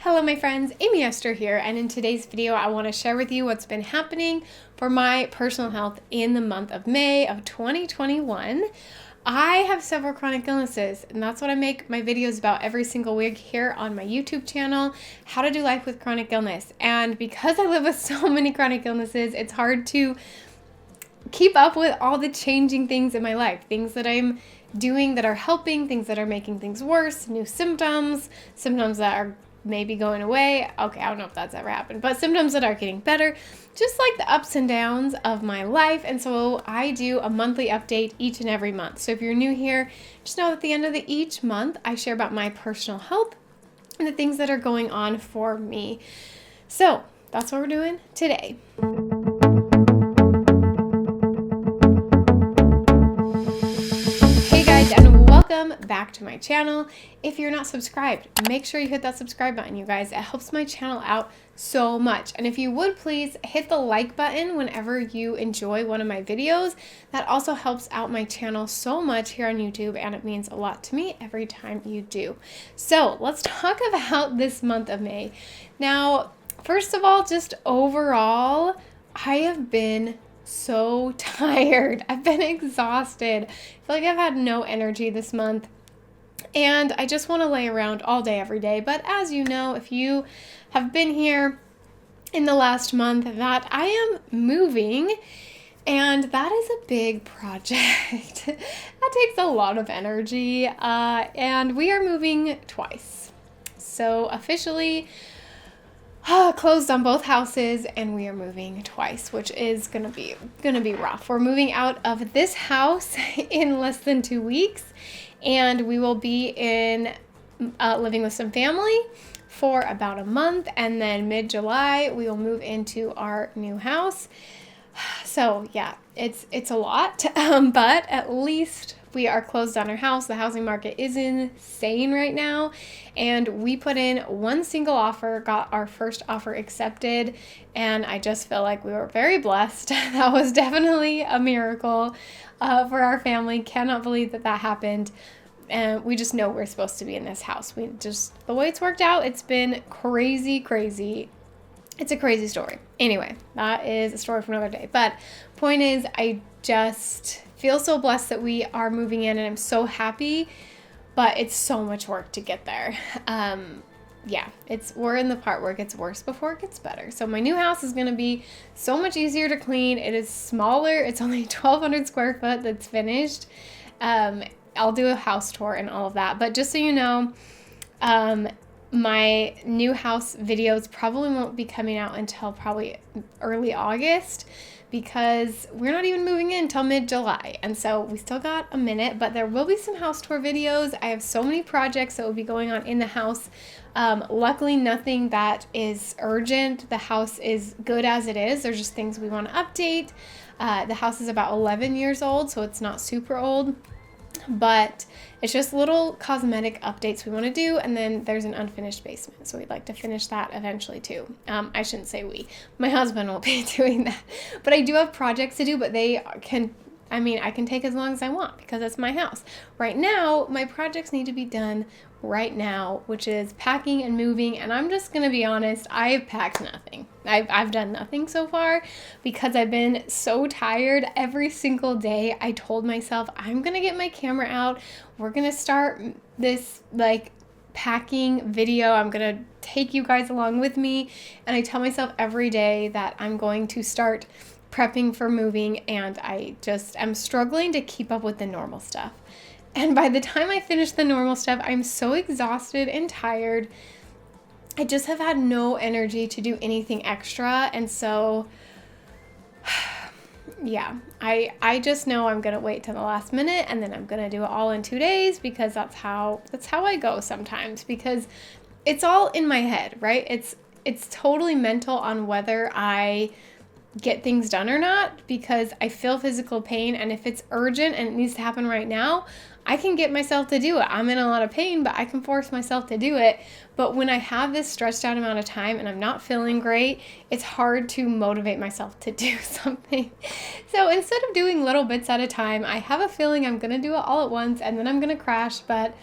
Hello my friends, Aimee Esther here, and in today's video I want to share with you what's been happening for my personal health in the month of May of 2021. I have several chronic illnesses, and that's what I make my videos about every single week here on my YouTube channel, how to do life with chronic illness. And because I live with so many chronic illnesses, it's hard to keep up with all the changing things in my life, things that I'm doing that are helping, things that are making things worse, new symptoms that are maybe going away. Okay, I don't know if that's ever happened, but symptoms that are getting better, just like the ups and downs of my life. And so I do a monthly update each and every month. So if you're new here, just know at the end of each month, I share about my personal health and the things that are going on for me. So that's what we're doing today. Welcome back to my channel. If you're not subscribed, make sure you hit that subscribe button, you guys. It helps my channel out so much. And if you would please hit the like button whenever you enjoy one of my videos. That also helps out my channel so much here on YouTube, and it means a lot to me every time you do. So let's talk about this month of May. Now, first of all, just overall, I have been so tired. I've been exhausted. I feel like I've had no energy this month, and I just want to lay around all day, every day. But as you know, if you have been here in the last month, that I am moving, and that is a big project. That takes a lot of energy, and we are moving twice. So officially closed on both houses, and we are moving twice, which is gonna be rough. We're moving out of this house in less than 2 weeks, and we will be in living with some family for about a month, and then mid-July we will move into our new house. So yeah, it's a lot, but at least we are closed on our house. The housing market is insane right now, and we put in one single offer, got our first offer accepted, and I just feel like we were very blessed. That was definitely a miracle for our family. Cannot believe that happened, and we just know we're supposed to be in this house. The way it's worked out, it's been crazy. It's a crazy story. Anyway, that is a story for another day. But point is, I just feel so blessed that we are moving in, and I'm so happy, but it's so much work to get there. We're in the part where it gets worse before it gets better. So my new house is going to be so much easier to clean. It is smaller. It's only 1,200 square foot that's finished. I'll do a house tour and all of that. But just so you know, my new house videos probably won't be coming out until probably early August, because we're not even moving in until mid-July, and so we still got a minute, but there will be some house tour videos. I have so many projects that will be going on in the house. Luckily, nothing that is urgent. The house is good as it is. There's just things we want to update. The house is about 11 years old, so it's not super old, but it's just little cosmetic updates we want to do, and then there's an unfinished basement, so we'd like to finish that eventually too. I shouldn't say we. My husband will be doing that, but I do have projects to do, but I can take as long as I want because it's my house. Right now, my projects need to be done right now, which is packing and moving, and I'm just gonna be honest, I've packed nothing. I've done nothing so far because I've been so tired. Every single day I told myself I'm gonna get my camera out, we're gonna start this packing video, I'm gonna take you guys along with me, and I tell myself every day that I'm going to start prepping for moving, and I'm struggling to keep up with the normal stuff. And by the time I finish the normal stuff, I'm so exhausted and tired. I just have had no energy to do anything extra. And so, yeah, I just know I'm going to wait till the last minute, and then I'm going to do it all in 2 days, because that's how I go sometimes, because it's all in my head, right? It's totally mental on whether I get things done or not, because I feel physical pain, and if it's urgent and it needs to happen right now, I can get myself to do it. I'm in a lot of pain, but I can force myself to do it. But when I have this stretched out amount of time and I'm not feeling great, it's hard to motivate myself to do something. So instead of doing little bits at a time, I have a feeling I'm going to do it all at once, and then I'm going to crash. But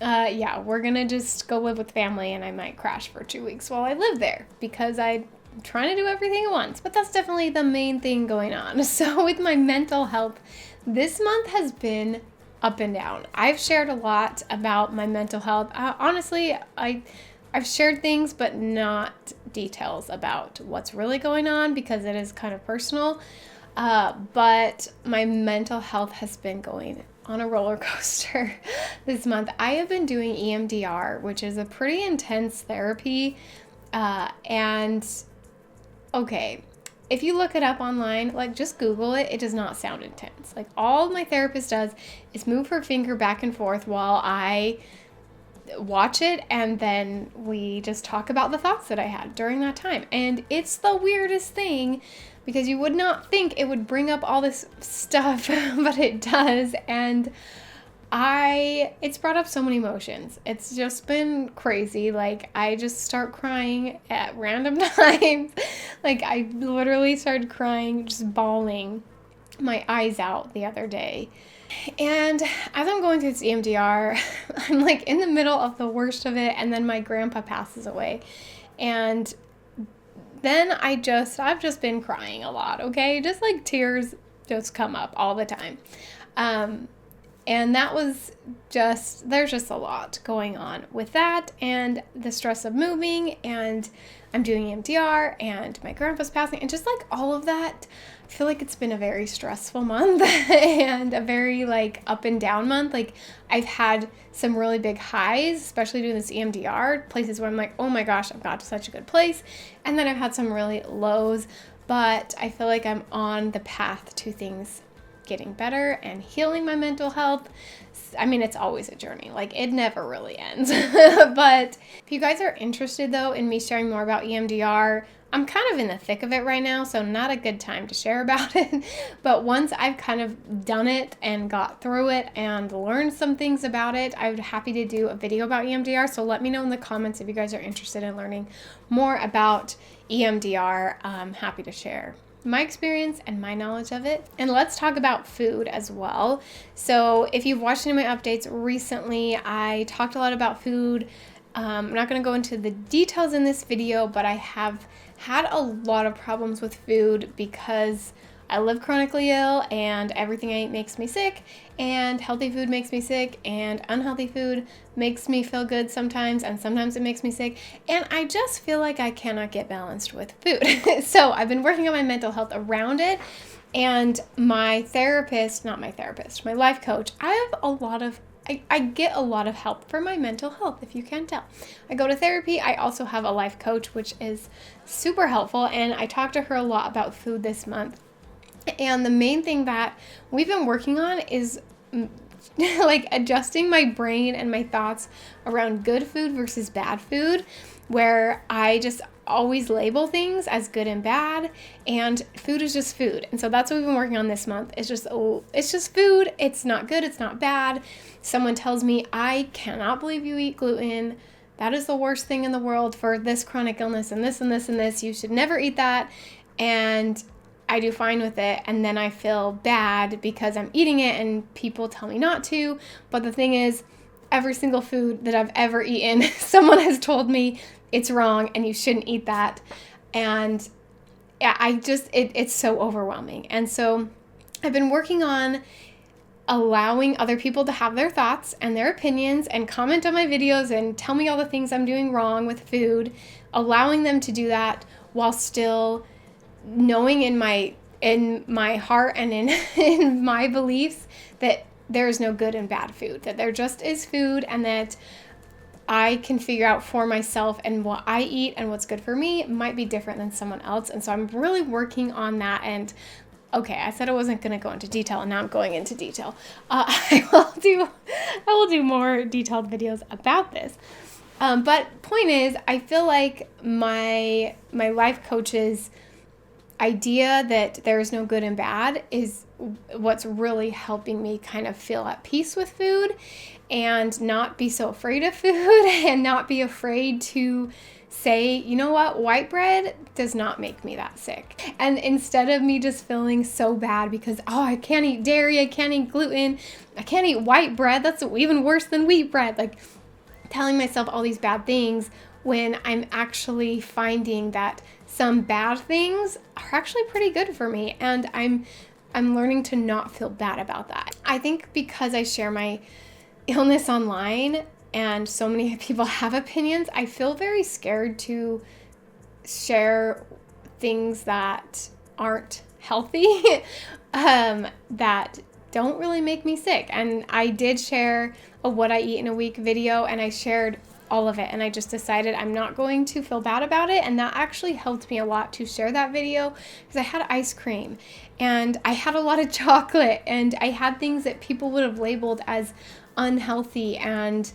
Yeah, we're gonna just go live with family, and I might crash for 2 weeks while I live there because I'm trying to do everything at once. But that's definitely the main thing going on. So with my mental health, this month has been up and down. I've shared a lot about my mental health. Honestly, I've shared things, but not details about what's really going on because it is kind of personal. But my mental health has been going on a roller coaster this month. I have been doing EMDR, which is a pretty intense therapy. And okay, if you look it up online, like just Google it, it does not sound intense. Like all my therapist does is move her finger back and forth while I watch it, and then we just talk about the thoughts that I had during that time. And it's the weirdest thing because you would not think it would bring up all this stuff, but it does. And it's brought up so many emotions. It's just been crazy. Like I just start crying at random times. Like I literally started crying, just bawling my eyes out the other day. And as I'm going through this EMDR, I'm like in the middle of the worst of it, and then my grandpa passes away. And then I've just been crying a lot, okay? Just like tears just come up all the time. And that was there's just a lot going on with that, and the stress of moving, and I'm doing EMDR, and my grandpa's passing, and just like all of that. I feel like it's been a very stressful month and a very like up and down month. Like I've had some really big highs, especially doing this EMDR, places where I'm like, oh my gosh, I've got to such a good place. And then I've had some really lows, but I feel like I'm on the path to things getting better and healing my mental health. I mean, it's always a journey. Like it never really ends. But if you guys are interested though in me sharing more about EMDR, I'm kind of in the thick of it right now, so not a good time to share about it. But once I've kind of done it and got through it and learned some things about it, I would be happy to do a video about EMDR. So let me know in the comments if you guys are interested in learning more about EMDR. I'm happy to share my experience and my knowledge of it. And let's talk about food as well. So if you've watched any of my updates recently, I talked a lot about food. I'm not going to go into the details in this video, but I have had a lot of problems with food because I live chronically ill and everything I eat makes me sick, and healthy food makes me sick, and unhealthy food makes me feel good sometimes, and sometimes it makes me sick, and I just feel like I cannot get balanced with food. So I've been working on my mental health around it, and my life coach, I get a lot of help for my mental health, if you can't tell. I go to therapy. I also have a life coach, which is super helpful, and I talked to her a lot about food this month. And the main thing that we've been working on is like adjusting my brain and my thoughts around good food versus bad food, where I just always label things as good and bad, and food is just food. And so that's what we've been working on this month. It's just food. It's not good. It's not bad. Someone tells me, I cannot believe you eat gluten. That is the worst thing in the world for this chronic illness and this and this and this. You should never eat that. And I do fine with it, and then I feel bad because I'm eating it and people tell me not to. But the thing is, every single food that I've ever eaten, someone has told me it's wrong and you shouldn't eat that. And yeah, it's so overwhelming. And so I've been working on allowing other people to have their thoughts and their opinions and comment on my videos and tell me all the things I'm doing wrong with food, allowing them to do that while still knowing in my heart and in my beliefs that there is no good and bad food, that there just is food, and that I can figure out for myself, and what I eat and what's good for me might be different than someone else. And so I'm really working on that. And okay, I said I wasn't going to go into detail, and now I'm going into detail. I will do more detailed videos about this. But point is, I feel like my life coach's idea that there is no good and bad is what's really helping me kind of feel at peace with food. and not be so afraid of food and not be afraid to say, you know what, white bread does not make me that sick. And instead of me just feeling so bad because, oh, I can't eat dairy, I can't eat gluten, I can't eat white bread, that's even worse than wheat bread, like telling myself all these bad things when I'm actually finding that some bad things are actually pretty good for me, and I'm learning to not feel bad about that. I think because I share my illness online and so many people have opinions, I feel very scared to share things that aren't healthy, that don't really make me sick. And I did share a what I eat in a week video, and I shared all of it, and I just decided I'm not going to feel bad about it. And that actually helped me a lot to share that video, because I had ice cream and I had a lot of chocolate and I had things that people would have labeled as unhealthy, and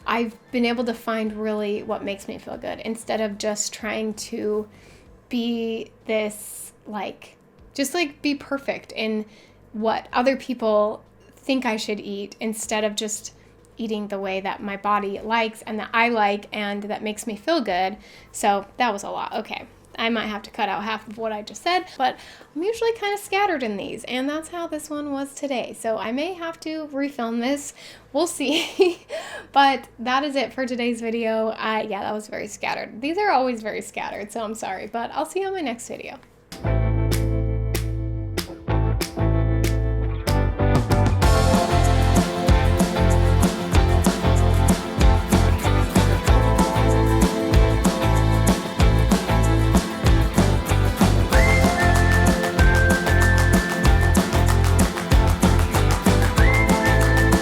I've been able to find really what makes me feel good, instead of just trying to be this be perfect in what other people think I should eat, instead of just eating the way that my body likes and that I like and that makes me feel good. So that was a lot. Okay, I might have to cut out half of what I just said, but I'm usually kind of scattered in these, and that's how this one was today. So I may have to refilm this. We'll see. But that is it for today's video. Yeah, that was very scattered. These are always very scattered, so I'm sorry, but I'll see you on my next video.